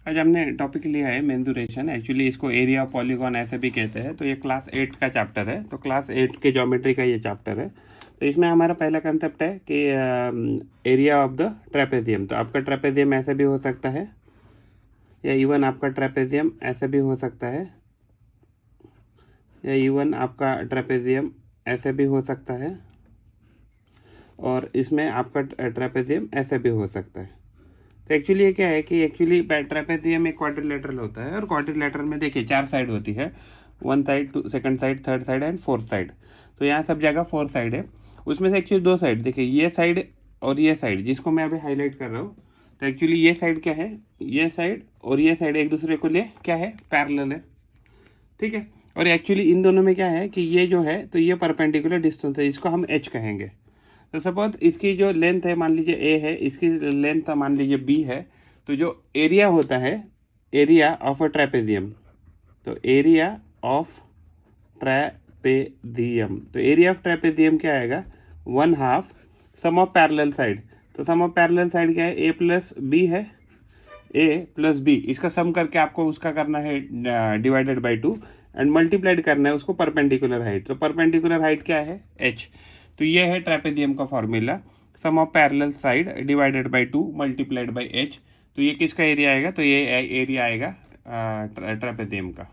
आज हमने टॉपिक लिया है मेंसुरेशन। एक्चुअली इसको एरिया ऑफ पॉलीगॉन ऐसे भी कहते हैं। तो ये क्लास 8 का चैप्टर है। तो क्लास 8 के ज्योमेट्री का ये चैप्टर है। तो इसमें हमारा पहला कंसेप्ट है कि एरिया ऑफ द ट्रेपेजियम। तो आपका ट्रेपेजियम ऐसे भी हो सकता है, या इवन आपका ट्रेपेजियम ऐसे भी हो सकता है, या इवन आपका ट्रेपेजियम ऐसे भी हो सकता है, और इसमें आपका ट्रेपेजियम ऐसे भी हो सकता है। तो एक्चुअली ये क्या है कि एक्चुअली ट्रेपेजियम एक क्वाड्रिलेटरल होता है, और क्वाड्रिलेटरल में देखिए 4 साइड होती है, 1 side, 2 side, 3rd side and 4th side. तो यहाँ सब जगह 4 साइड है। उसमें से एक्चुअली 2 साइड देखिए, ये साइड और ये साइड, जिसको मैं अभी हाईलाइट कर रहा हूँ। तो एक्चुअली ये साइड क्या है, ये साइड और ये साइड एक दूसरे को लिए क्या है, पैरेलल है, ठीक है। और एक्चुअली इन दोनों में क्या है कि ये जो है, तो ये परपेंडिकुलर डिस्टेंस है, इसको हम एच कहेंगे। तो सपोज इसकी जो लेंथ है मान लीजिए ए है, इसकी लेंथ मान लीजिए बी है। तो जो एरिया होता है, एरिया ऑफ अ ट्रेपेजियम, तो एरिया ऑफ ट्रेपेजियम, तो एरिया ऑफ ट्रेपेजियम क्या आएगा, 1/2 सम ऑफ पैरेलल साइड। तो सम ऑफ पैरेलल साइड क्या है, ए प्लस बी है, ए प्लस बी, इसका सम करके आपको उसका करना है डिवाइडेड बाई 2 एंड मल्टीप्लाइड करना है उसको परपेंडिकुलर हाइट। तो परपेंडिकुलर हाइट क्या है, एच। तो ये है ट्रेपेजियम का formula, sum of parallel side divided by 2 multiplied by H. तो ये किसका एरिया आएगा, तो ये एरिया आएगा ट्रेपेजियम का।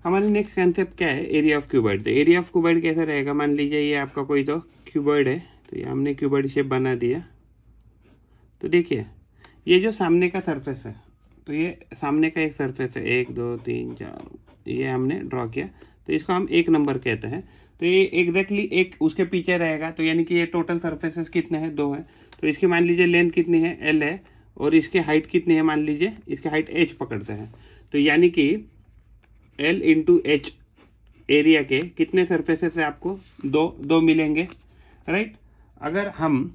हमारे नेक्स्ट कंसेप्ट क्या है, एरिया ऑफ क्यूबॉइड। तो एरिया ऑफ क्यूबॉइड कैसा रहेगा, मान लीजिए ये आपका कोई तो क्यूबॉइड है। तो ये हमने क्यूबॉइड शेप बना दिया। तो देखिए ये जो सामने का सरफेस है, तो ये सामने का एक सरफेस है, 1 2 3 4, ये हमने ड्रॉ किया। तो इसको हम 1 नंबर कहते हैं। तो ये एग्जैक्टली एक उसके पीछे रहेगा। तो यानी कि ये टोटल सरफेसेस कितने हैं, 2 हैं। तो इसकी मान लीजिए लेंथ कितनी है, L है, और इसकी हाइट कितनी है, मान लीजिए इसकी हाइट H पकड़ते हैं। तो यानी कि L इंटू H एरिया के कितने सरफेसेस है आपको, 2 मिलेंगे, राइट। अगर हम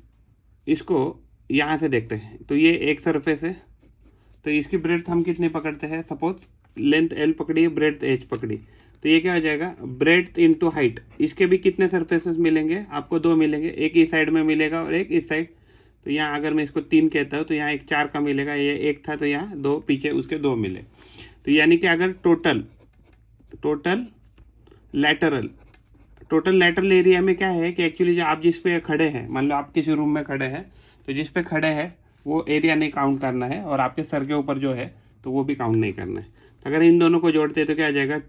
इसको यहाँ से देखते हैं, तो ये एक सरफेस है। तो इसकी ब्रेड्थ हम कितनी पकड़ते हैं, सपोज लेंथ L पकड़ी, ब्रेड्थ H पकड़ी। तो ये क्या हो जाएगा, ब्रेड्थ इंटू हाइट, इसके भी कितने सरफेसेस मिलेंगे आपको, 2 मिलेंगे, एक इस साइड में मिलेगा और एक इस साइड। तो यहाँ अगर मैं इसको 3 कहता हूँ, तो यहाँ एक 4 का मिलेगा, ये 1 था, तो यहाँ 2 पीछे उसके 2 मिले। तो यानी कि अगर टोटल लैटरल एरिया में क्या है कि एक्चुअली जो आप जिस पे खड़े हैं, मान लो आप किसी रूम में खड़े हैं, तो जिस पे खड़े हैं वो एरिया नहीं काउंट करना है, और आपके सर के ऊपर जो है तो वो भी काउंट नहीं करना है। तो अगर इन दोनों को जोड़ते हैं तो क्या आ जाएगा,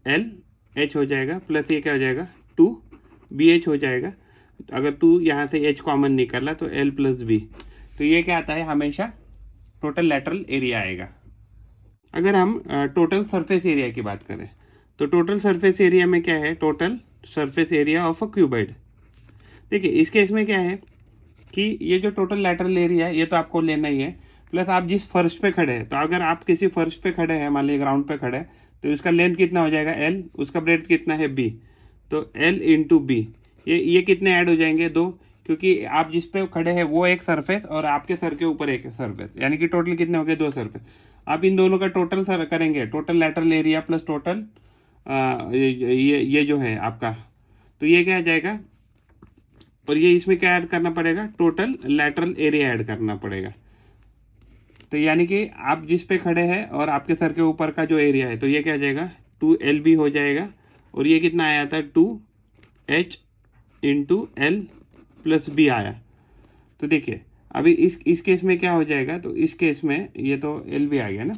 2LH हो जाएगा, प्लस ये क्या हो जाएगा, 2BH हो जाएगा। अगर 2 यहाँ से H कॉमन निकला तो L प्लस B। तो ये क्या आता है, हमेशा टोटल लैटरल एरिया आएगा। अगर हम टोटल सरफेस एरिया की बात करें, तो टोटल सरफेस एरिया में क्या है, total surface area of a cuboid. देखिए इस केस में क्या है कि ये जो टोटल लैटरल एरिया है ये तो आपको लेना ही है, प्लस आप जिस फर्श पे खड़े हैं। तो अगर आप किसी फर्श पे खड़े हैं, मान लीजिए ग्राउंड पे खड़े हैं, तो उसका लेंथ कितना हो जाएगा, L, उसका ब्रेड्थ कितना है, B। तो L इंटू B, ये कितने ऐड हो जाएंगे, 2, क्योंकि आप जिस पे खड़े हैं वो एक सरफेस और आपके सर के ऊपर एक सरफेस, यानी कि टोटल कितने हो गए, 2 सरफेस। आप इन दोनों का टोटल सर करेंगे, total lateral area plus total ये जो है आपका, तो ये क्या आ जाएगा, और ये इसमें क्या ऐड करना पड़ेगा, टोटल लैटरल एरिया ऐड करना पड़ेगा। तो यानी कि आप जिस पे खड़े हैं और आपके सर के ऊपर का जो एरिया है, तो ये क्या आ जाएगा, 2LB हो जाएगा, और ये कितना आया था, 2H into L plus B आया। तो देखिए अभी इस केस में क्या हो जाएगा, तो इस केस में ये तो LB आ गया ना।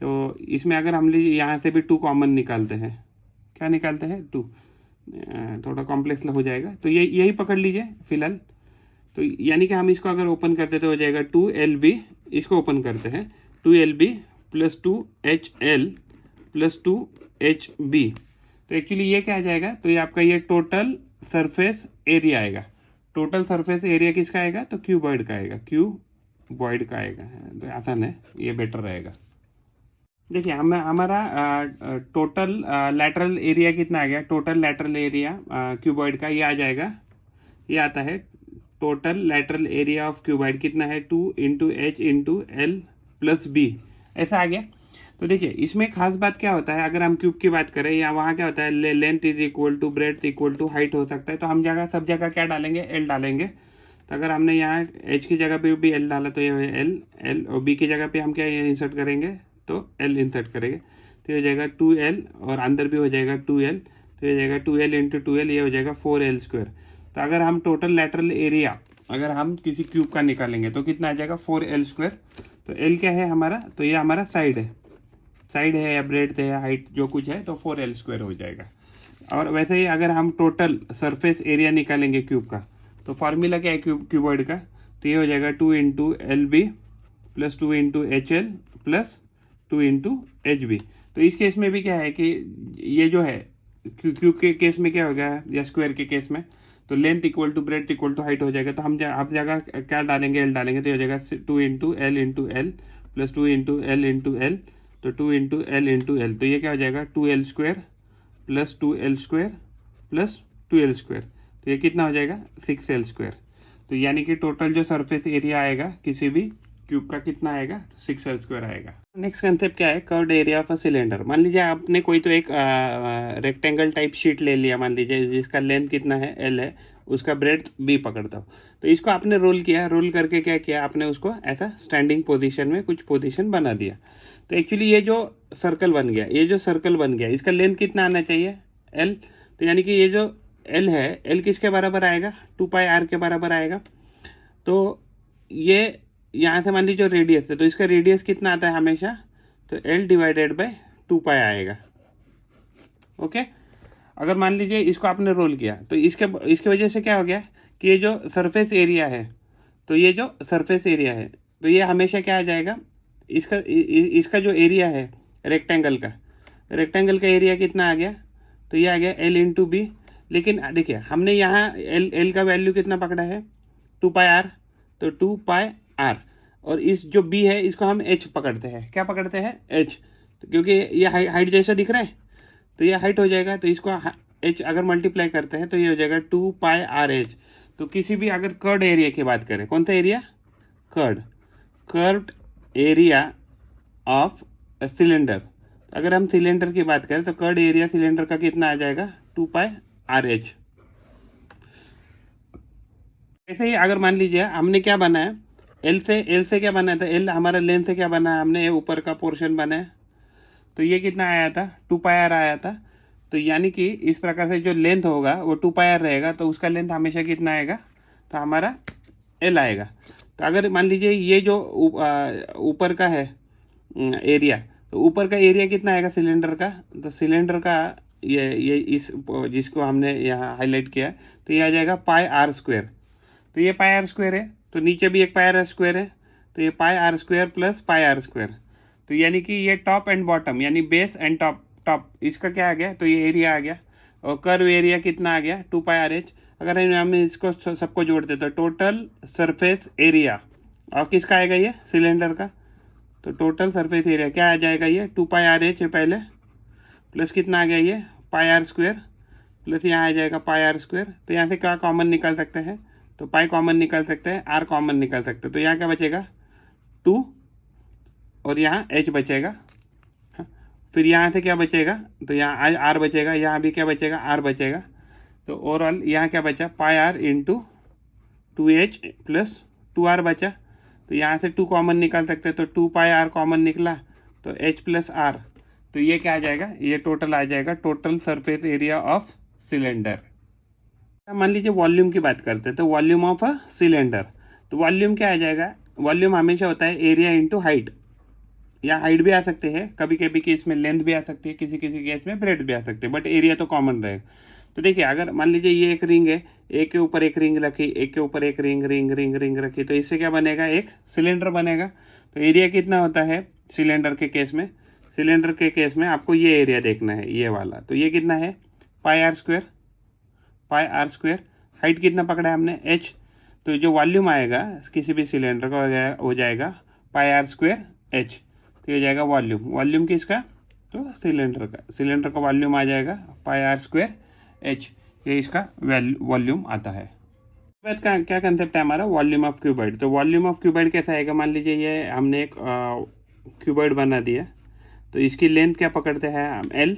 तो इसमें अगर हम यहाँ से भी 2 कॉमन निकालते हैं, क्या निकालते हैं, 2, थोड़ा कॉम्प्लेक्स हो जाएगा, तो ये यही पकड़ लीजिए फिलहाल। तो यानी कि हम इसको अगर ओपन करते तो हो जाएगा 2LB, इसको ओपन करते हैं, 2LB plus 2HL plus 2HB। तो एक्चुअली ये क्या आ जाएगा, तो ये आपका ये टोटल सरफेस एरिया आएगा। टोटल सरफेस एरिया किसका आएगा, तो क्यूबॉइड का आएगा, क्यूबॉइड का आएगा। तो आसान है, ये बेटर रहेगा। देखिए हमारा टोटल लैटरल एरिया कितना आ गया, टोटल लैटरल एरिया क्यूबॉइड का ये आ जाएगा, ये आता है total lateral area of cuboid कितना है, 2 into H into L plus B, ऐसा आ गया। तो देखिए इसमें खास बात क्या होता है, अगर हम क्यूब की बात करें, या वहाँ क्या होता है, length is equal to breadth equal to height हो सकता है। तो हम सब जगह क्या डालेंगे, L डालेंगे। तो अगर हमने यहाँ h की जगह पे भी l डाला तो ये l और b की जगह पे हम क्या इंसर्ट करेंगे तो l इंसर्ट करेंगे, तो ये हो जाएगा 2l और अंदर भी हो जाएगा 2l, तो ये हो जाएगा 2l इंटू 2l, ये हो जाएगा 4l²। तो अगर हम टोटल लैटरल एरिया अगर हम किसी क्यूब का निकालेंगे तो कितना आ जाएगा 4l²। तो l क्या है हमारा, तो ये हमारा साइड है या ब्रेड्थ है या हाइट जो कुछ है, तो 4l² हो जाएगा। और वैसे ही अगर हम टोटल सरफेस एरिया निकालेंगे क्यूब का तो फॉर्मूला क्या है क्यूबॉइड का, तो ये हो जाएगा 2 into LB plus 2 into HL plus 2 into HB। तो इस केस में भी क्या है कि ये जो है क्यूब के केस में क्या होगा या स्क्वायर के केस में, तो length equal to breadth equal to height हो जाएगा। तो हम आप जगह क्या डालेंगे, L डालेंगे, तो हो जाएगा 2 into L into L plus 2 into L into L, तो 2 इंटू L इंटू L, तो ये क्या हो जाएगा 2l² plus 2l² plus 2l², तो ये कितना हो जाएगा 6l²। तो यानी कि टोटल जो सरफेस एरिया आएगा किसी भी क्यूब का कितना आएगा 6l² आएगा। नेक्स्ट कंसेप्ट क्या है, curved area of a cylinder. मान लीजिए आपने कोई तो एक रेक्टेंगल टाइप शीट ले लिया, मान लीजिए जिसका लेंथ कितना है l है, उसका ब्रेड्थ b पकड़ता हो, तो इसको आपने रोल किया, रोल करके क्या किया आपने उसको ऐसा स्टैंडिंग पोजीशन में कुछ पोजीशन बना दिया। तो एक्चुअली ये जो सर्कल बन गया, ये जो सर्कल बन गया, इसका लेंथ कितना आना चाहिए l, तो यानी कि ये जो l है, l किसके बराबर आएगा 2πr के बराबर आएगा। तो ये यहाँ से मान लीजिए जो रेडियस है, तो इसका रेडियस कितना आता है हमेशा, तो l डिवाइडेड बाय 2π आएगा। ओके, अगर मान लीजिए इसको आपने रोल किया तो इसके वजह से क्या हो गया कि ये जो सरफेस एरिया है, तो ये जो सरफेस एरिया है तो ये हमेशा क्या आ जाएगा, इसका जो एरिया है रेक्टेंगल का एरिया कितना आ गया, तो ये आ गया l इंटू बी। लेकिन देखिए हमने यहाँ l का वैल्यू कितना पकड़ा है 2πr, तो 2πr, और इस जो b है इसको हम h पकड़ते हैं, क्या पकड़ते हैं h, तो क्योंकि ये हाइट जैसा दिख रहा है तो ये हाइट हो जाएगा, तो इसको h अगर मल्टीप्लाई करते हैं तो ये हो जाएगा 2πrh। तो किसी भी अगर कर्व्ड एरिया की बात करें, कौन सा area, curved area of cylinder, अगर हम सिलेंडर की बात करें तो कर्व्ड एरिया सिलेंडर का कितना आ जाएगा 2πrh। ऐसे ही अगर मान लीजिए हमने क्या बनाया L से क्या बनाया था, L हमारा लेंथ से क्या बनाया हमने, ये ऊपर का पोर्शन बनाया, तो ये कितना आया था 2πr आया था। तो यानी कि इस प्रकार से जो लेंथ होगा वो 2πr रहेगा, तो उसका लेंथ हमेशा कितना आएगा, तो हमारा L आएगा। तो अगर मान लीजिए ये जो ऊपर का है एरिया, तो ऊपर का एरिया कितना आएगा सिलेंडर का, तो सिलेंडर का ये इस जिसको हमने यहाँ हाईलाइट किया, तो ये आ जाएगा πr²। तो ये πr² है, तो नीचे भी एक πr² है, तो ये πr² प्लस πr²। तो यानी कि ये टॉप एंड बॉटम यानी बेस एंड टॉप इसका क्या आ गया, तो ये एरिया आ गया। और कर्व एरिया कितना आ गया 2πrh। अगर हम इसको सबको जोड़ते तो टोटल सरफेस एरिया और किसका आएगा ये सिलेंडर का, तो टोटल सरफेस एरिया क्या आ जाएगा ये 2πrh है पहले, प्लस कितना आ गया ये πr² प्लस यहाँ आ जाएगा πr²। तो यहाँ से क्या कॉमन निकाल सकते हैं, तो पाई कॉमन निकाल सकते हैं, r कॉमन निकाल सकते हैं, तो यहाँ क्या बचेगा 2 और यहाँ h बचेगा। फिर यहाँ से क्या बचेगा, तो यहाँ r बचेगा, यहाँ भी क्या बचेगा r बचेगा। तो ओवरऑल यहाँ क्या बचा πr into 2h plus 2r बचा। तो यहाँ से 2 कॉमन निकाल सकते हैं, तो 2πr कॉमन निकला, तो h प्लस r, तो ये क्या आ जाएगा, ये टोटल आ जाएगा total surface area of cylinder. मान लीजिए वॉल्यूम की बात करते हैं, तो वॉल्यूम ऑफ अ सिलेंडर, तो वॉल्यूम क्या आ जाएगा, वॉल्यूम हमेशा होता है एरिया इंटू हाइट, या हाइट भी आ सकते हैं, कभी कभी केस में लेंथ भी आ सकती है, किसी केस में ब्रेड्थ भी आ सकते हैं, बट एरिया तो कॉमन रहेगा। तो देखिए अगर मान लीजिए ये एक रिंग है, एक के ऊपर एक रिंग रखी, एक के ऊपर एक रिंग रखी, तो इससे क्या बनेगा, एक सिलेंडर बनेगा। तो एरिया कितना होता है सिलेंडर के केस में, सिलेंडर के केस में आपको ये एरिया देखना है ये वाला, तो ये कितना है πr²। हाइट कितना पकड़ा है हमने h, तो जो वॉल्यूम आएगा किसी भी सिलेंडर का हो जाएगा πr²h, तो ये जाएगा वॉल्यूम किसका, तो सिलेंडर का वॉल्यूम आ जाएगा πr²h, ये इसका वॉल्यूम आता है। बाद का क्या कंसेप्ट है हमारा वॉल्यूम ऑफ क्यूबॉइड। तो वॉल्यूम ऑफ क्यूबॉइड कैसा आएगा, मान लीजिए ये हमने एक क्यूबॉइड बना दिया, तो इसकी लेंथ क्या पकड़ते हैं हम L,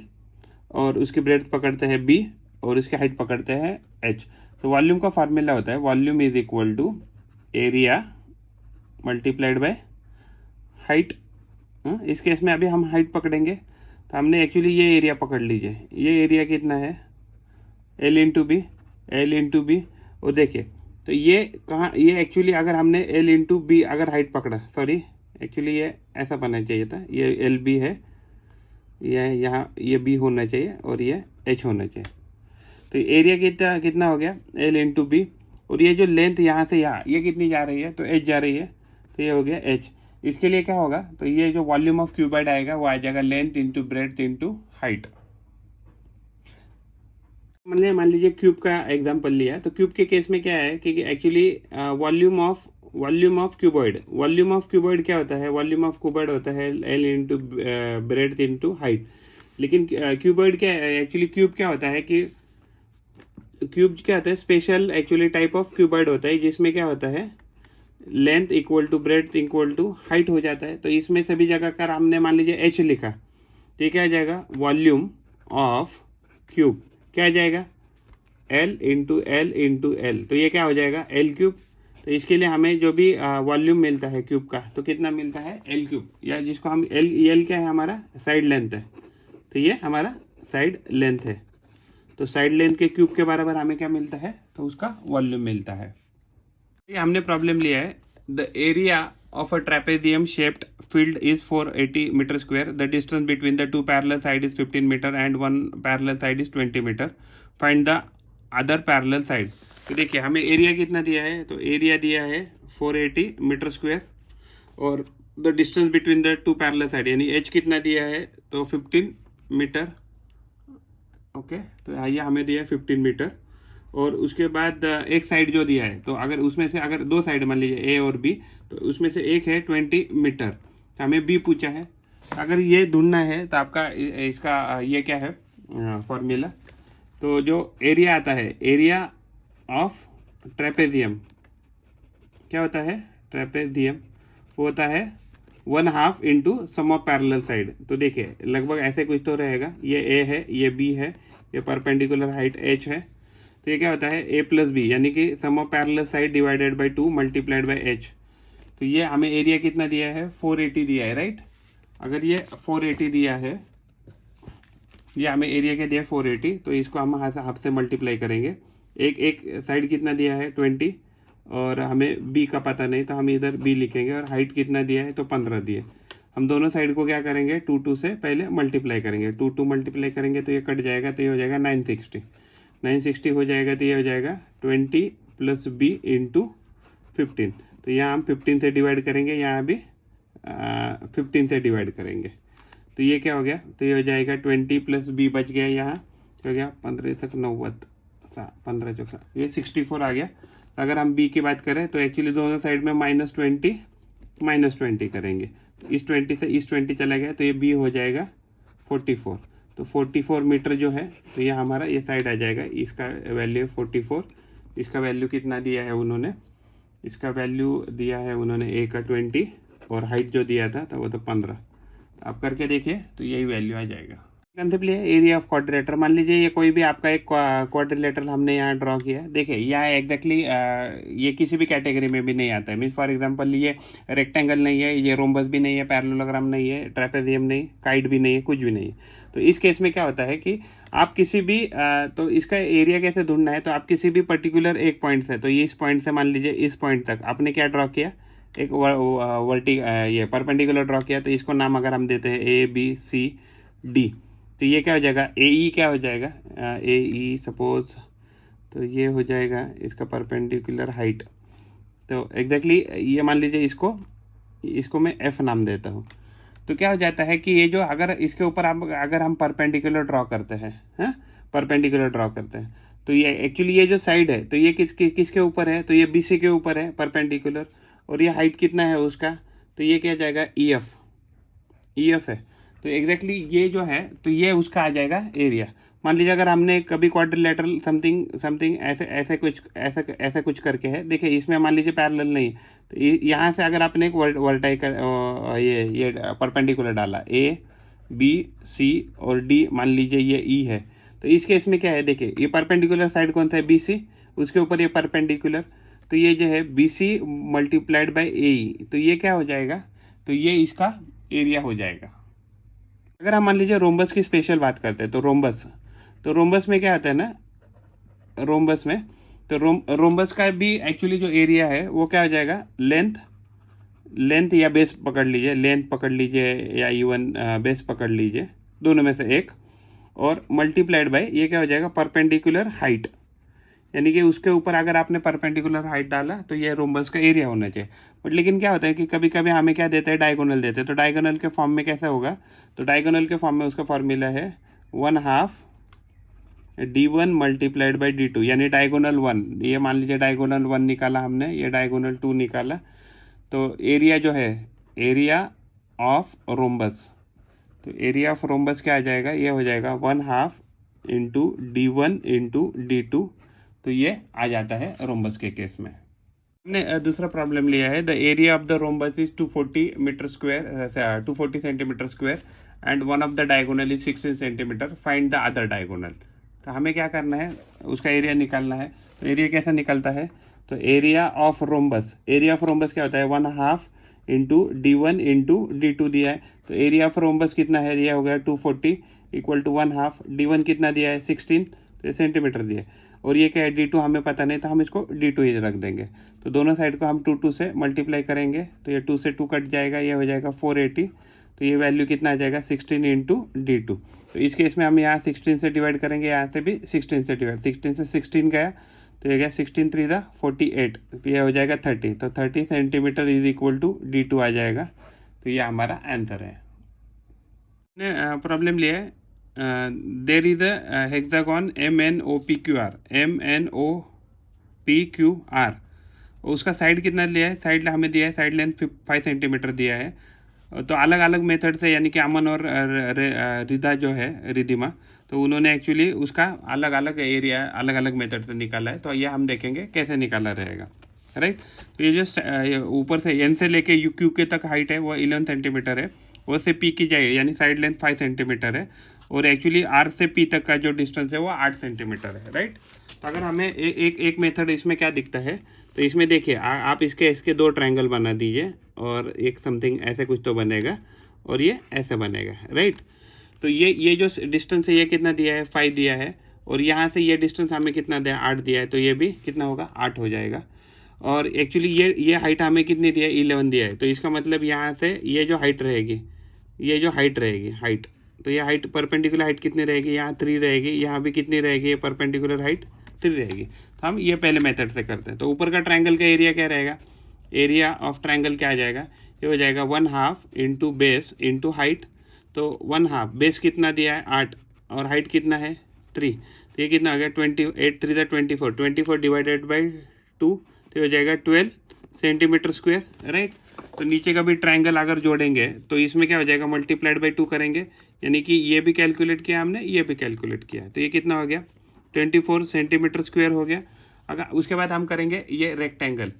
और उसकी ब्रेड्थ पकड़ते हैं B, और इसकी हाइट पकड़ते हैं h। तो वॉल्यूम का फार्मूला होता है volume is equal to area multiplied by height. इस केस में अभी हम हाइट पकड़ेंगे, तो हमने एक्चुअली ये एरिया पकड़ लीजिए। ये एरिया कितना है, L into B, L into B. और देखिए तो ये कहाँ, ये एक्चुअली अगर हमने एल इंटू बी अगर हाइट पकड़ा, सॉरी एक्चुअली ये ऐसा बनना चाहिए था, ये एल बी है, ये यहाँ ये बी होना चाहिए और ये एच होना चाहिए। तो एरिया कितना हो गया, एल इंटू बी। और ये जो लेंथ यहाँ से यहाँ ये कितनी जा रही है, तो एच जा रही है, तो ये हो गया एच। इसके लिए क्या होगा, तो ये जो वॉल्यूम ऑफ क्यूबॉइड आएगा वो आ जाएगा length into breadth into height. मान लीजिए क्यूब का एग्जांपल लिया, तो क्यूब के केस में क्या है कि एक्चुअली वॉल्यूम ऑफ क्यूबॉइड क्या होता है, वॉल्यूम ऑफ क्यूबॉइड होता है L into breadth into height. लेकिन क्यूबॉइड क्या है एक्चुअली, क्यूब क्या होता है कि क्यूब क्या होता है, special actually type of cuboid होता है जिसमें क्या होता है length equal to breadth equal to height हो जाता है। तो इसमें सभी जगह कर हमने मान लीजिए एच लिखा, तो ये क्या आ जाएगा वॉल्यूम ऑफ क्यूब, क्या आ जाएगा L into L into L, तो ये क्या हो जाएगा एल क्यूब। तो इसके लिए हमें जो भी वॉल्यूम मिलता है क्यूब का, तो कितना मिलता है एल क्यूब, या जिसको हम एल क्या है हमारा साइड लेंथ है, तो ये हमारा साइड लेंथ है। तो साइड लेंथ के क्यूब के बराबर हमें क्या मिलता है, तो उसका वॉल्यूम मिलता है। ये हमने प्रॉब्लम लिया है, the area of a trapezium shaped field is 480 metre square, the distance between the two parallel side is 15 metre and one parallel side is 20 metre, find the other parallel side. तो देखिए हमें area कितना दिया है, तो area दिया है 480 metre square और the distance between the two parallel side यानी एच कितना दिया है, तो 15 मीटर। ओके, तो ये हमें दिया है 15 मीटर। और उसके बाद एक साइड जो दिया है, तो अगर उसमें से अगर दो साइड मान लीजिए ए और बी, तो उसमें से एक है 20 मीटर, तो हमें बी पूछा है। अगर ये ढूंढना है तो आपका इसका ये क्या है फॉर्मूला, तो जो एरिया आता है एरिया ऑफ ट्रेपेजियम क्या होता है, ट्रेपेजियम वो होता है 1/2 into sum of parallel side. तो देखिए लगभग ऐसे कुछ तो रहेगा, ये ए है, ये बी है, ये परपेंडिकुलर हाइट एच है, तो ये क्या होता है ए प्लस बी यानी कि sum of parallel side divided by 2 multiplied by H. तो ये हमें एरिया कितना दिया है 480 दिया है, राइट। अगर ये 480 दिया है, ये हमें एरिया क्या दिया है 480, तो इसको हम हाफ से मल्टीप्लाई करेंगे। एक साइड कितना दिया है 20 और हमें बी का पता नहीं, तो हम इधर बी लिखेंगे। और हाइट कितना दिया है, तो 15 दिए। हम दोनों साइड को क्या करेंगे 2 से पहले मल्टीप्लाई करेंगे, 2 मल्टीप्लाई करेंगे तो ये कट जाएगा, तो ये हो जाएगा 960 हो जाएगा, तो ये हो जाएगा 20 प्लस बी इंटू 15। तो यहाँ हम 15 से डिवाइड करेंगे, यहाँ भी 15 से डिवाइड करेंगे, तो ये क्या हो गया, तो ये हो जाएगा 20 प्लस बी बच गया, यहाँ हो गया 15 तक 90, 15 चौक ये 64 आ गया। अगर हम बी की बात करें तो एक्चुअली दोनों साइड में -20 करेंगे, तो इस 20 से इस 20 चला गया, तो ये बी हो जाएगा 44। तो 44 मीटर जो है, तो ये हमारा ये साइड आ जाएगा, इसका वैल्यू 44। इसका वैल्यू कितना दिया है उन्होंने, इसका वैल्यू दिया है उन्होंने ए का 20 और हाइट जो दिया था तो वो तो 15। तो आप करके देखिए तो यही वैल्यू आ जाएगा। कंसेप्ट लिए एरिया ऑफ क्वाड्रिलेटरल, मान लीजिए ये कोई भी आपका एक क्वाड्रिलेटरल हमने यहाँ ड्रॉ किया। देखिए यहाँ एग्जैक्टली ये किसी भी कैटेगरी में भी नहीं आता है। मीन्स फॉर एग्जांपल ये रेक्टेंगल नहीं है, ये रोम्बस भी नहीं है, पैरेललोग्राम नहीं है, ट्रेपेजियम नहीं, काइट भी नहीं है, कुछ भी नहीं है। तो इस केस में क्या होता है कि आप किसी भी तो इसका एरिया कैसे ढूंढना है, तो आप किसी भी पर्टिकुलर एक पॉइंट से, तो ये इस पॉइंट से मान लीजिए इस पॉइंट तक आपने क्या ड्रॉ किया, एक ये परपेंडिकुलर ड्रॉ किया। तो इसको नाम अगर हम देते हैं ABCD, तो ये क्या हो जाएगा AE क्या हो जाएगा AE सपोज, तो ये हो जाएगा इसका परपेंडिकुलर हाइट। तो एग्जैक्टली ये मान लीजिए इसको मैं F नाम देता हूँ। तो क्या हो जाता है कि ये जो अगर इसके ऊपर अगर हम परपेंडिकुलर ड्रॉ करते हैं, परपेंडिकुलर ड्रॉ करते हैं, तो ये एक्चुअली ये जो साइड है तो ये किसके ऊपर है, तो ये BC के ऊपर है परपेंडिकुलर। और ये हाइट कितना है उसका, तो ये क्या जाएगा EF है। तो एग्जैक्टली ये जो है तो ये उसका आ जाएगा एरिया। मान लीजिए अगर हमने कभी क्वाड्रिलेटरल समथिंग ऐसे कुछ करके है, देखिए इसमें मान लीजिए पैरेलल नहीं, तो यहाँ से अगर आपने एक वर्टिकल ये परपेंडिकुलर डाला A B C और D, मान लीजिए ये E है, तो इस केस में क्या है, देखिए ये परपेंडिकुलर साइड कौन सा है, BC, उसके ऊपर ये परपेंडिकुलर, तो ये जो है BC मल्टीप्लाइड बाय AE, तो ये क्या हो जाएगा, तो ये इसका एरिया हो जाएगा। अगर हम मान लीजिए रोम्बस की स्पेशल बात करते हैं, तो रोम्बस में क्या आता है ना, रोम्बस में तो रोम्बस का भी एक्चुअली जो एरिया है वो क्या हो जाएगा, लेंथ या बेस पकड़ लीजिए, लेंथ पकड़ लीजिए या इवन बेस पकड़ लीजिए, दोनों में से एक, और मल्टीप्लाइड बाय ये क्या हो जाएगा, परपेंडिकुलर हाइट, यानी कि उसके ऊपर अगर आपने परपेंडिकुलर हाइट डाला तो ये रोम्बस का एरिया होना चाहिए। बट लेकिन क्या होता है कि कभी कभी हमें क्या देते हैं, डायगोनल देते हैं, तो डायगोनल के फॉर्म में कैसा होगा, तो डायगोनल के फॉर्म में उसका फॉर्मूला है 1/2 D1 मल्टीप्लाइड बाई D2, यानी डायगोनल 1, ये मान लीजिए डायगोनल 1 निकाला हमने, ये डायगोनल 2 निकाला, तो एरिया जो है, एरिया ऑफ रोम्बस, तो एरिया ऑफ रोम्बस क्या आ जाएगा, ये हो जाएगा 1/2 इंटू D1 इंटू D2, तो ये आ जाता है रोम्बस के केस में। हमने दूसरा प्रॉब्लम लिया है, the area of the rhombus is 240 metre square, 240 centimetre square and one of the diagonal is 16 centimetre, find the other diagonal. तो हमें क्या करना है, उसका एरिया निकालना है। तो एरिया कैसा निकलता है, तो एरिया ऑफ रोम्बस क्या होता है, 1/2 इंटू D1 इंटू D2 दिया है, तो एरिया ऑफ रोम्बस कितना है, दिया हो गया 240 इक्वल टू 1/2, D1 कितना दिया है 16, तो ये सेंटीमीटर दिया है, और ये क्या है D2 हमें पता नहीं, तो हम इसको D2 ही रख देंगे। तो दोनों साइड को हम 2 से मल्टीप्लाई करेंगे, तो ये 2 से 2 कट जाएगा, ये हो जाएगा 480, तो ये वैल्यू कितना आ जाएगा 16 इंटू D2। तो इस केस में हम यहाँ 16 से डिवाइड करेंगे, यहाँ से भी 16 से डिवाइड, 16 से 16 गया तो ये गया 16 3 दा 48, तो ये हो जाएगा 30, तो 30 centimetre is equal to D2 आ जाएगा। तो ये हमारा आंसर है। प्रॉब्लम लिया है, there is a hexagon MNOPQR, उसका साइड कितना लिया है, साइड हमें दिया है, साइड लेंथ 5 सेंटीमीटर दिया है। तो अलग अलग मेथड से, यानी कि अमन और रिदा जो है, रिदिमा, तो उन्होंने एक्चुअली उसका अलग अलग एरिया अलग अलग मेथड से निकाला है। तो ये हम देखेंगे कैसे निकाला रहेगा, राइट। तो ये जो ऊपर से एन से लेके क्यू के तक हाइट है वो 11 सेंटीमीटर है, वो से पी की जाए, यानी साइड लेंथ 5 सेंटीमीटर है, और एक्चुअली आर से पी तक का जो डिस्टेंस है वो 8 सेंटीमीटर है, राइट। तो अगर हमें एक मेथड इसमें क्या दिखता है, तो इसमें देखिए आप इसके 2 ट्रायंगल बना दीजिए, और एक समथिंग ऐसे कुछ तो बनेगा, और ये ऐसे बनेगा, राइट। तो ये जो डिस्टेंस है ये कितना दिया है, 5 दिया है, और यहाँ से ये डिस्टेंस हमें कितना दिया, 8 दिया है, तो ये भी कितना होगा, 8 हो जाएगा। और एक्चुअली ये हाइट हमें कितनी दिया है, 11 दिया है, तो इसका मतलब यहाँ से ये जो हाइट रहेगी, हाइट, तो ये हाइट परपेंडिकुलर हाइट कितनी रहेगी, यहाँ 3 रहेगी, यहाँ भी कितनी रहेगी, ये परपेंडिकुलर हाइट 3 रहेगी। तो हम ये पहले मेथड से करते हैं। तो ऊपर का ट्रायंगल का एरिया क्या रहेगा, एरिया ऑफ ट्रायंगल क्या आ जाएगा, ये हो जाएगा 1/2 इंटू बेस इंटू हाइट, तो 1/2 बेस कितना दिया है 8, और हाइट कितना है 3, तो ये कितना हो गया 28 3 24 डिवाइडेड बाई 2, तो हो जाएगा 12 सेंटीमीटर स्क्वायर, राइट। तो नीचे का भी ट्रायंगल अगर जोड़ेंगे तो इसमें क्या हो जाएगा, मल्टीप्लाइड बाई 2 करेंगे, यानी कि ये भी कैलकुलेट किया हमने, ये भी कैलकुलेट किया, तो ये कितना हो गया 24 सेंटीमीटर स्क्वायर हो गया। अगर उसके बाद हम करेंगे ये रेक्टेंगल,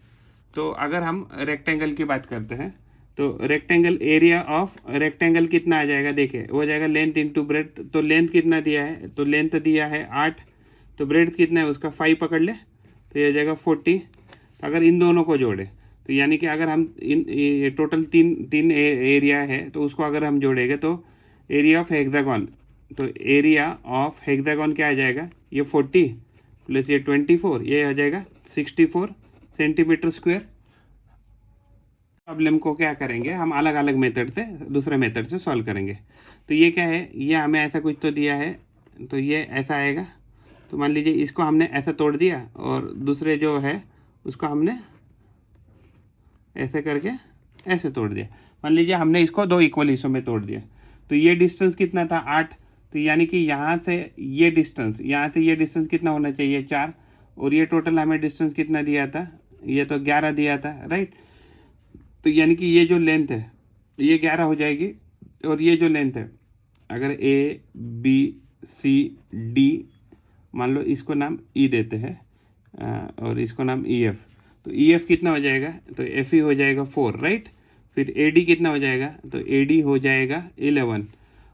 तो अगर हम रेक्टेंगल की बात करते हैं, तो रेक्टेंगल एरिया ऑफ रेक्टेंगल कितना आ जाएगा, देखिए वो जाएगा लेंथ इंटू ब्रेड्थ, तो लेंथ कितना दिया है, तो लेंथ दिया है 8, तो ब्रेड्थ कितना है उसका 5 पकड़ ले, तो ये जाएगा 40। अगर इन दोनों को जोड़े, तो यानी कि अगर हम टोटल तीन एरिया है, तो उसको अगर हम जोड़ेंगे तो एरिया ऑफ हेक्सागोन, तो एरिया ऑफ हेक्सागोन क्या आ जाएगा, ये 40 प्लस ये 24, ये आ जाएगा 64 सेंटीमीटर स्क्वायर। प्रॉब्लम को क्या करेंगे हम, अलग अलग मेथड से, दूसरे मेथड से सॉल्व करेंगे। तो ये क्या है, ये हमें ऐसा कुछ तो दिया है, तो ये ऐसा आएगा, तो मान लीजिए इसको हमने ऐसा तोड़ दिया, और दूसरे जो है उसको हमने ऐसे करके ऐसे तोड़ दिया। मान लीजिए हमने इसको 2 इक्वल हिस्सों में तोड़ दिया, तो ये डिस्टेंस कितना था 8, तो यानी कि यहाँ से ये डिस्टेंस कितना होना चाहिए 4, और ये टोटल हमें डिस्टेंस कितना दिया था, ये तो 11 दिया था, राइट। तो यानी कि ये जो लेंथ है ये 11 हो जाएगी, और ये जो लेंथ है, अगर ABCD मान लो, इसको नाम E देते हैं, और इसको नाम EF, तो EF कितना हो जाएगा, तो FE हो जाएगा 4, राइट। फिर AD कितना हो जाएगा, तो AD हो जाएगा 11,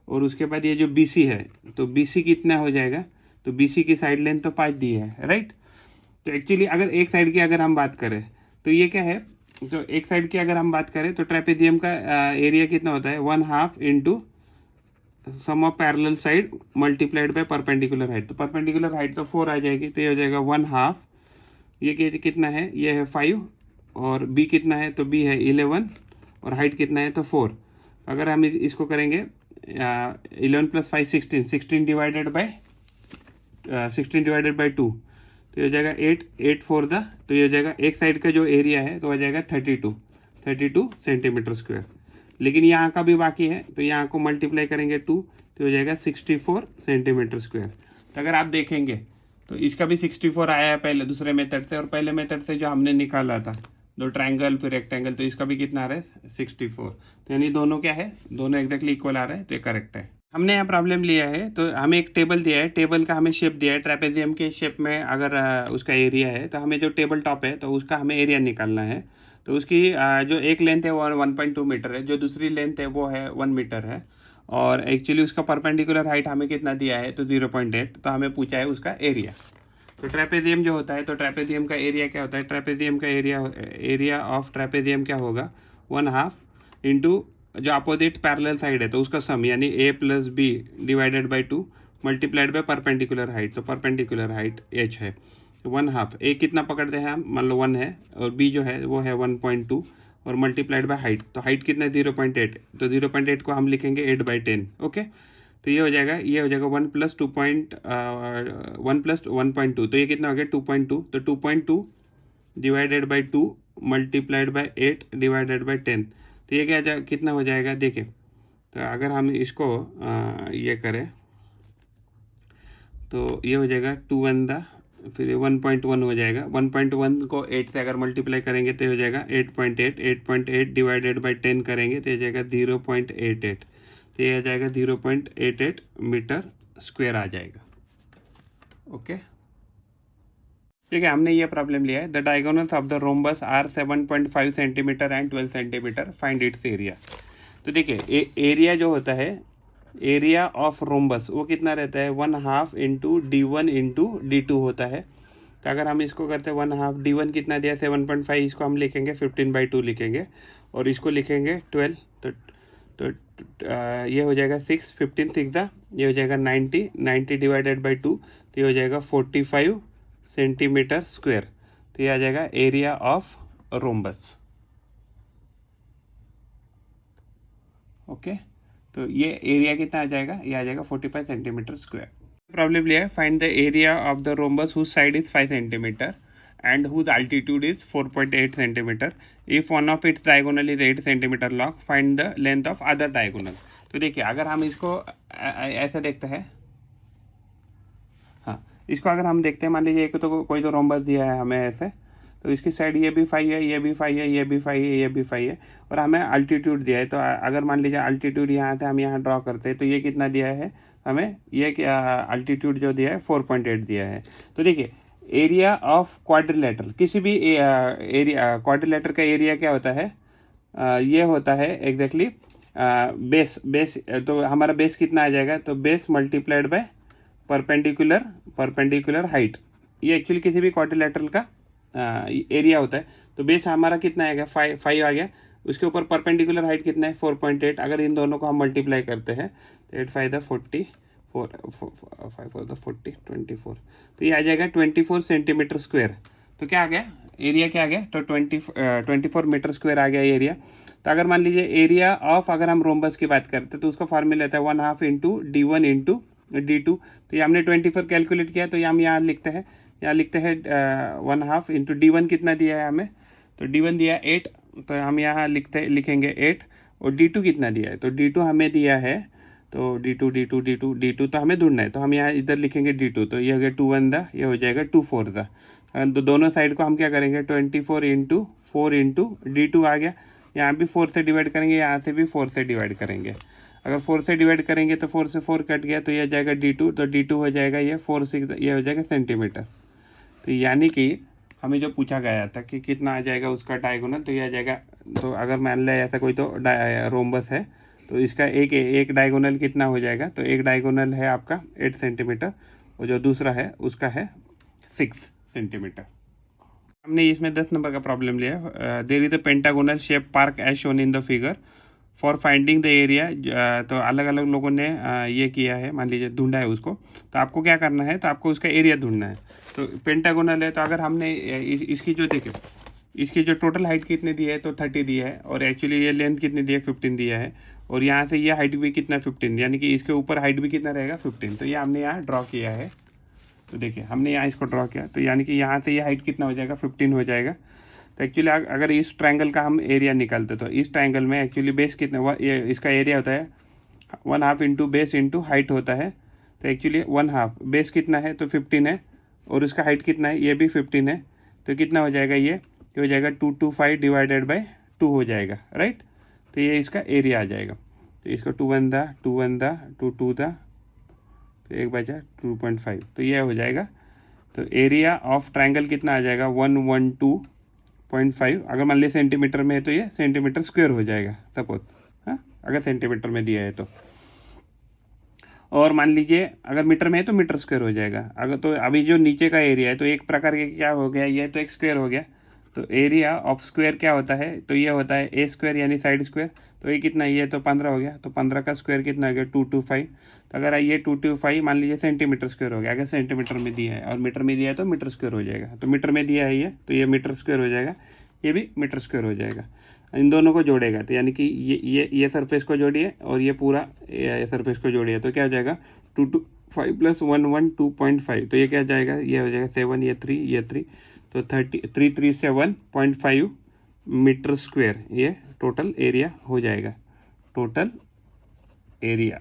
और उसके बाद ये जो BC है, तो BC कितना हो जाएगा, तो BC की साइड लेंथ तो 5 दी है, राइट। तो एक्चुअली अगर एक साइड की अगर हम बात करें तो ये क्या है, तो एक साइड की अगर हम बात करें तो ट्रेपेजियम का एरिया कितना होता है, 1/2 into sum of parallel side multiplied by perpendicular height. तो परपेंडिकुलर हाइट तो 4 आ जाएगी, तो ये हो जाएगा 1/2, ये कितना है, ये है 5, और B कितना है, तो B है 11, और हाइट कितना है, तो 4। अगर हम इसको करेंगे 11 + 5 16, 16 डिवाइडेड बाय 2, तो ये हो जाएगा 8 4 द, तो ये हो जाएगा एक साइड का जो एरिया है तो हो जाएगा 32 सेंटीमीटर स्क्वायर। लेकिन यहाँ का भी बाकी है, तो यहाँ को मल्टीप्लाई करेंगे 2, तो हो जाएगा 64 सेंटीमीटर स्क्वायर। तो अगर आप देखेंगे तो इसका भी 64 आया है पहले दूसरे मेथड से, और पहले मेथड से जो हमने निकाला था दो ट्रायंगल फिर रेक्टेंगल, तो इसका भी कितना आ रहा है, 64। तो यानी दोनों क्या है, दोनों एग्जैक्टली इक्वल आ रहा है, तो ये करेक्ट है। हमने यहाँ प्रॉब्लम लिया है, तो हमें एक टेबल दिया है, टेबल का हमें शेप दिया है, ट्रेपेजियम के शेप में अगर उसका एरिया है, तो हमें जो टेबल टॉप है तो उसका हमें एरिया निकालना है। तो उसकी जो एक लेंथ है वो 1.2 मीटर है, जो दूसरी लेंथ है वो है 1 मीटर है, और एक्चुअली उसका परपेंडिकुलर हाइट हमें कितना दिया है, तो 0.8, तो हमें पूछा है उसका एरिया। तो ट्रेपेजियम जो होता है, तो ट्रेपेजियम का एरिया क्या होता है, ट्रेपेजियम का एरिया ऑफ ट्रेपेजियम क्या होगा, 1/2 इंटू जो अपोजिट पैरेलल साइड है तो उसका सम, यानी A + B divided by 2 multiplied by perpendicular height. तो परपेंडिकुलर हाइट h है 1/2, A कितना पकड़ते हैं हम, मान लो 1 है, और B जो है वो है 1.2, और मल्टीप्लाइड बाय हाइट, तो हाइट कितना है 0.8, तो 0.8 को हम लिखेंगे 8/10। ओके, तो ये हो जाएगा 1 + 1.2, तो ये कितना हो गया 2.2, तो 2.2 divided by 2 multiplied by 8 divided by 10, तो ये क्या कितना हो जाएगा, देखिए। तो अगर हम इसको ये करें तो ये हो जाएगा 2 1 दा, फिर 1.1 हो जाएगा, 1.1 को 8 से अगर मल्टीप्लाई करेंगे तो हो जाएगा 8.8 डिवाइडेड बाई 10 करेंगे तो ये जाएगा 0.88, तो ये आ जाएगा 0.88 मीटर स्क्वायर आ जाएगा। ओके, ठीक है, हमने ये प्रॉब्लम लिया है, the diagonals of the rhombus are 7.5 centimetre and 12 centimetre, find its area. तो देखिए एरिया जो होता है, एरिया ऑफ रोम्बस वो कितना रहता है, 1/2 इंटू D1 इंटू D2 होता है। तो अगर हम इसको करते हैं 1/2, D1 कितना दिया 7.5, इसको हम लिखेंगे 15/2 लिखेंगे, और इसको लिखेंगे 12, तो ये हो जाएगा 6, 15 6 ये हो जाएगा 90 डिवाइडेड बाई 2, तो ये हो जाएगा 45 सेंटीमीटर स्क्वायर। तो ये आ जाएगा एरिया ऑफ रोम्बस। ओके, तो ये एरिया कितना आ जाएगा, ये आ जाएगा 45 सेंटीमीटर स्क्वायर। प्रॉब्लम लिया है, find the area of the rhombus whose side is 5 centimetre and whose altitude is 4.8 centimeter. If one of its diagonal is 8 centimeter long, find the length of other diagonal. तो देखिए अगर हम इसको ऐसे देखते हैं, हाँ इसको अगर हम देखते हैं, मान लीजिए एक तो कोई तो रोम्बस दिया है हमें ऐसे, तो इसकी साइड ये भी 5 है, ये भी 5 है, ये भी 5 है, ये भी 5 है, और हमें अल्टीट्यूड दिया है। तो अगर मान लीजिए अल्टीट्यूड यहाँ से हम यहाँ ड्रॉ करते हैं, तो ये कितना दिया है हमें, ये अल्टीट्यूड जो दिया है 4.8 दिया है। तो देखिए एरिया ऑफ क्वाड्रिलेटरल, किसी भी एरिया क्वाड्रिलेटर का एरिया क्या होता है, ये होता है एग्जैक्टली बेस, तो हमारा बेस कितना आ जाएगा, तो base multiplied by perpendicular height. ये एक्चुअली किसी भी क्वाड्रिलेटरल का एरिया होता है। तो बेस हमारा कितना आएगा 5 आ गया, उसके ऊपर परपेंडिकुलर हाइट कितना है 4.8, अगर इन दोनों को हम मल्टीप्लाई करते हैं तो 8 5 40 5 4 40 24, तो ये आ जाएगा 24 सेंटीमीटर स्क्वायर। तो क्या आ गया एरिया, क्या आ गया, तो 24 मीटर स्क्वायर आ गया एरिया। तो अगर मान लीजिए एरिया ऑफ, अगर हम रोम्बस की बात करते हैं तो उसका फॉर्मूला रहता है 1/2 इंटू D1 इंटू D2। तो ये हमने 24 कैलकुलेट किया, तो ये हम यहाँ लिखते हैं 1/2 इंटू D1 कितना दिया है हमें, तो D1 दिया 8, तो हम यहाँ लिखेंगे 8, और D2 कितना दिया है, तो D2 हमें दिया है, तो D2 तो हमें ढूंढना है, तो हम यहाँ इधर लिखेंगे D2, तो ये हो गया 2 1 दा, ये हो जाएगा 2 4 दा। तो दोनों साइड को हम क्या करेंगे 24 इंटू 4 इंटू D2 आ गया, यहाँ भी 4 से डिवाइड करेंगे, यहाँ से भी 4 से डिवाइड करेंगे। अगर 4 से डिवाइड करेंगे तो 4 से 4 कट गया, तो ये आ जाएगा D2, तो D2 हो जाएगा ये 4 6, ये हो जाएगा सेंटीमीटर। तो यानी कि हमें जो पूछा गया था कि कितना आ जाएगा उसका डायगोनल, तो ये आ जाएगा, तो अगर मान लें ऐसा कोई तो रोम्बस है, तो इसका एक डायगोनल कितना हो जाएगा, तो एक डायगोनल है आपका 8 सेंटीमीटर, और जो दूसरा है उसका है 6 सेंटीमीटर। हमने इसमें 10 नंबर का प्रॉब्लम लिया। There is a pentagonal shape park as shown in the figure for finding the area. तो अलग अलग लोगों ने ये किया है, मान लीजिए ढूंढा है उसको, तो आपको क्या करना है, तो आपको उसका एरिया ढूंढना है। तो पेंटागोनल है, तो अगर हमने इसकी जो देखे, इसकी जो टोटल हाइट कितने दी है, तो 30 दिया है, और एक्चुअली ये लेंथ कितनी दी है, 15 दिया है, और यहाँ से ये हाइट भी कितना 15, यानी कि इसके ऊपर हाइट भी कितना रहेगा 15। तो ये हमने यहाँ ड्रॉ किया है। तो देखिए हमने यहाँ इसको ड्रॉ किया, तो यानी कि यहाँ से ये हाइट कितना हो जाएगा 15 हो जाएगा। तो एक्चुअली अगर इस ट्रायंगल का हम एरिया निकालते तो इस ट्रायंगल में एक्चुअली बेस कितना, ये इसका एरिया होता है 1/2 इंटू बेस इंटू हाइट होता है। तो एक्चुअली 1/2 बेस कितना है, तो 15 है, और उसका हाइट कितना है, ये भी 15 है। तो कितना हो जाएगा, ये हो जाएगा 225 डिवाइडेड बाई 2 हो जाएगा, राइट। तो ये इसका एरिया आ जाएगा। तो इसका 2 1 दा 2 1 दा 2 2 दा, तो 1 बचा 2.5, तो ये हो जाएगा। तो एरिया ऑफ ट्रायंगल कितना आ जाएगा 112.5। अगर मान लीजिए सेंटीमीटर में है तो ये सेंटीमीटर स्क्वायर हो जाएगा सपोज, हाँ, अगर सेंटीमीटर में दिया है तो। और मान लीजिए अगर मीटर में है तो मीटर स्क्वायर हो जाएगा। अगर तो अभी जो नीचे का एरिया है तो एक प्रकार के क्या हो गया, ये तो एक स्क्वायर हो गया। तो एरिया ऑफ स्क्वायर क्या होता है, तो ये होता है ए स्क्वायर यानी साइड स्क्वायर। तो ये कितना, ये तो 15 हो गया, तो 15 का स्क्वायर कितना हो गया 225। तो अगर ये 225 मान लीजिए सेंटीमीटर स्क्वायर हो गया, अगर सेंटीमीटर में दिया है और मीटर में दिया है तो मीटर स्क्वायर हो जाएगा। तो मीटर में दिया है ये, तो ये मीटर स्क्वायर हो जाएगा, ये भी मीटर स्क्वायर हो जाएगा। इन दोनों को जोड़ेगा तो यानी कि ये सरफेस को जोड़िए और ये पूरा सरफेस को जोड़िए, तो क्या हो जाएगा 225 + 1 1 2.5। तो ये क्या जाएगा, ये हो जाएगा 7, ये 3, ये 3, तो 337.5 मीटर स्क्वायर ये टोटल एरिया हो जाएगा, टोटल एरिया।